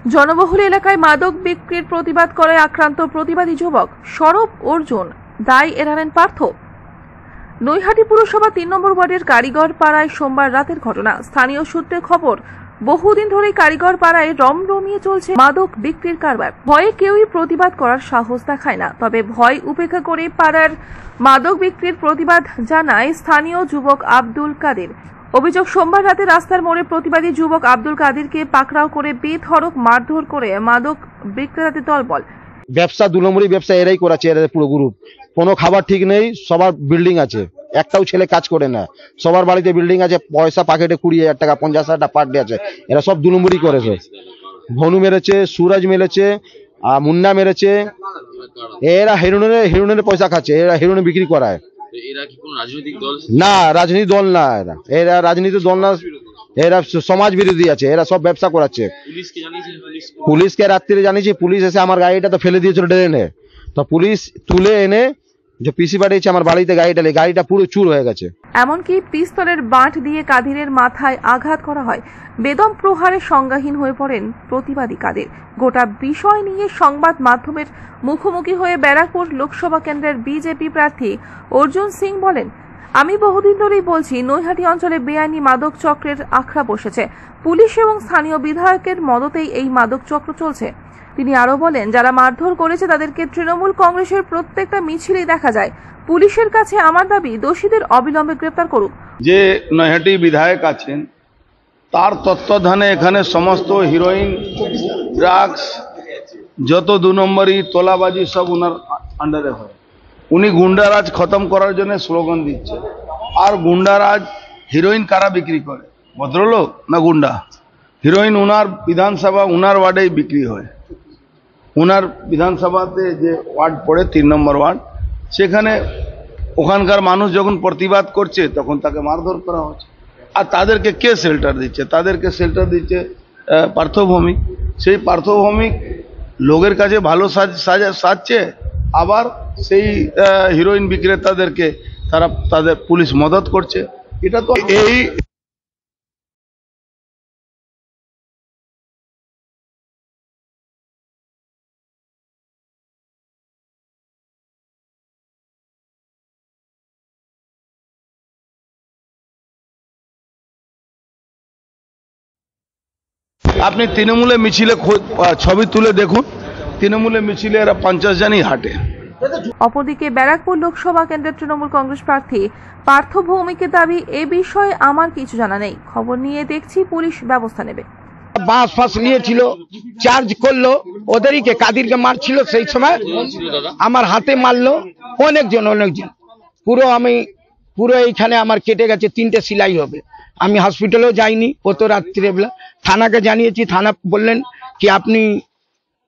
জনবহুল এলাকায় মাদক বিক্রির প্রতিবাদ করে আক্রান্ত প্রতিবাদী যুবক সৌরভ অর্জুন দায় এড়ালেন পার্থ। নৈহাটি পুরসভা ৩ নম্বর ওয়ার্ডের কারিগর পাড়ায় সোমবার রাতের ঘটনা। স্থানীয় সূত্রে খবর, বহুদিন ধরে কারিগর পাড়ায় রমরমিয়ে চলছে মাদক বিক্রির কারবার। ভয়ে কেউই প্রতিবাদ করার সাহস দেখায় না, তবে ভয় উপেক্ষা করে পাড়ার মাদক বিক্রির প্রতিবাদ জানায় স্থানীয় যুবক আব্দুল কাদের। অভিযোগ, সোমবার রাতে রাস্তার মোড়ে প্রতিবাদী যুবক আব্দুল কাদেরকে পাকড়াও করে বেধড়ক মারধর করে মাদক বিক্রেতাদের দলবল। ব্যবসা ২ নম্বরই ব্যবসা এরাই করাচ্ছে, এরা পুরো গ্রুপ। কোনো খাবার ঠিক নেই, সবার বিল্ডিং আছে, একটাও ছেলে কাজ করে না, সবার বাড়িতে বিল্ডিং আছে, পয়সা পকেটে ২০,০০০ টাকা ৫০,০০০ টাকা পার ডে আছে। এরা সব ২ নম্বরই করেছে। ভনু মেরেছে, সুরজ মেরেছে, মুন্না মেরেছে। এরা হেরোইনের পয়সা খাচ্ছে, এরা হেরোইন বিক্রি করায়। এরা কি কোনো রাজনৈতিক দল? না, রাজনীতি দল না, এরা রাজনীতির দল না, এরা সমাজ বিরোধী আছে, এরা সব ব্যবসা করাচ্ছে। পুলিশকে রাত্রিরে জানিয়েছি, পুলিশ এসে আমার গাড়িটা তো ফেলে দিয়েছিল ড্রেনে, তো পুলিশ তুলে এনে যে পিসি পাঠিয়েছে আমার বাড়িতে, গাড়িটা পুরো চুর হয়ে গেছে। এমনকি পিস্তলের বাঁট দিয়ে কাদেরের মাথায় আঘাত করা হয়। বেদম প্রহারে সংজ্ঞাহীন হয়ে পড়েন প্রতিবাদী কাদের। গোটা বিষয় নিয়ে সংবাদ মাধ্যমের মুখোমুখি হয়ে ব্যারাকপুর লোকসভা কেন্দ্রের বিজেপি প্রার্থী অর্জুন সিং বলেন, আমি বহুদিন ধরেই বলছি নৈহাটি অঞ্চলে বেআইনি মাদক চক্রের আখড়া বসেছে। পুলিশ এবং স্থানীয় বিধায়কের মদতেই এই মাদক চক্র চলছে। তিনি আরো বলেন, যারা মারধর করেছে তাদেরকে তৃণমূল কংগ্রেসের প্রত্যেকটা মিছিলেই দেখা যায়। পুলিশের কাছে আমার দাবি, দোষীদের অবিলম্বে গ্রেপ্তার করুক। যে নৈহাটি বিধায়ক আছেন তার তত্ত্বাবধানে এখানে সমস্ত হিরোইন, ড্রাগস, যত ২ নম্বরই তোলাবাজি সব উনার আন্ডারে হয়। উনি গুন্ডারাজ খতম করার জন্য স্লোগান দিচ্ছে। আর গুন্ডারাজ, হিরোইন কারা বিক্রি করে? ভদ্রলোক না গুন্ডা? হিরোইন উনার বিধানসভা, উনার ওয়ার্ডেই বিক্রি হয়। উনার বিধানসভাতে যে ওয়ার্ড পড়ে ৩ নম্বর ওয়ার্ড, সেখানে ওখানকার মানুষ যখন প্রতিবাদ করছে তখন তাকে মারধর করা হচ্ছে। আর তাদেরকে কে শেল্টার দিচ্ছে? তাদেরকে শেল্টার দিচ্ছে পার্থভৌমিক। সেই পার্থভৌমিক লোকের কাছে ভালো সাজছে, আবার সেই হিরোইন বিক্রেতাদেরকে তাদের পুলিশ মদত করছে। এটা তো এই আপনি তৃণমূলে মিছিলে ছবি তুলে দেখুন, তৃণমূলে মিছিলে এরা 50 জনই হাঁটে। অপরদিকে ব্যারাকপুর লোকসভা কেন্দ্রের তৃণমূল কংগ্রেস প্রার্থী পার্থ ভৌমিকের দাবি, এ বিষয়ে আমার কিছু জানা নেই, খবর নিয়ে দেখছি পুলিশ ব্যবস্থা নেবে। বাঁশ ফাঁস নিয়েছিল, চার্জ করলো, ওদেরকে কাদিরকে মারছিল। সেই সময় আমার হাতে মারলো অনেকজন। পুরো এইখানে আমার কেটে গেছে, 3টে সেলাই হবে। আমি হসপিটালেও যাইনি, ও তো রাত্রিবেলা থানাকে জানিয়েছি। থানা বললেন কি আপনি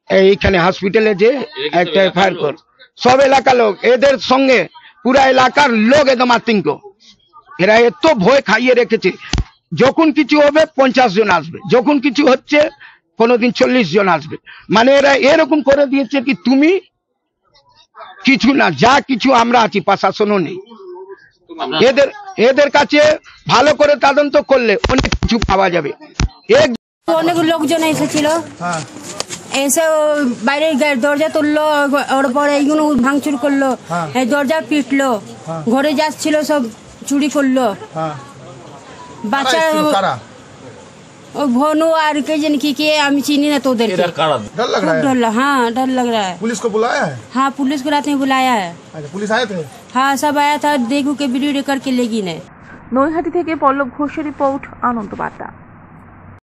এইখানে হসপিটালে যে একটা এফআইআর কর। সব এলাকার লোক, এদের সঙ্গে পুরা এলাকার লোক একদম আতঙ্ক। এরা এত ভয় খাইয়ে রেখেছে, যখন কিছু হবে 50 জন আসবে, যখন কিছু হচ্ছে কোনোদিন 40 জন আসবে। মানে এরা এরকম করে দিয়েছে কি তুমি কিছু না, যা কিছু আমরা আছি, প্রশাসনও নেই। এদের কাছে ভালো করে তদন্ত করলে অনেক কিছু পাওয়া যাবে। অনেক লোকজন এসেছিল, এসে বাইরে দরজা তুললো, ওর পরে এইগুলো ভাঙচুর করলো, দরজা পিটলো, ঘরে যাচ্ছিল সব চুরি করলো। বাচ্চা भोनू और के जन की हम चीनी ना तो उधर डर लग रहा है। हाँ, डर लग रहा है। पुलिस को बुलाया है? हाँ, पुलिस को रात में बुलाया है। अच्छा, पुलिस आए थे? हाँ, सब आया था, देखो के वीडियो करके लेगी नहीं। নৈহাটি থেকে পল্লব ঘোষের রিপোর্ট, আনন্দ বার্তা।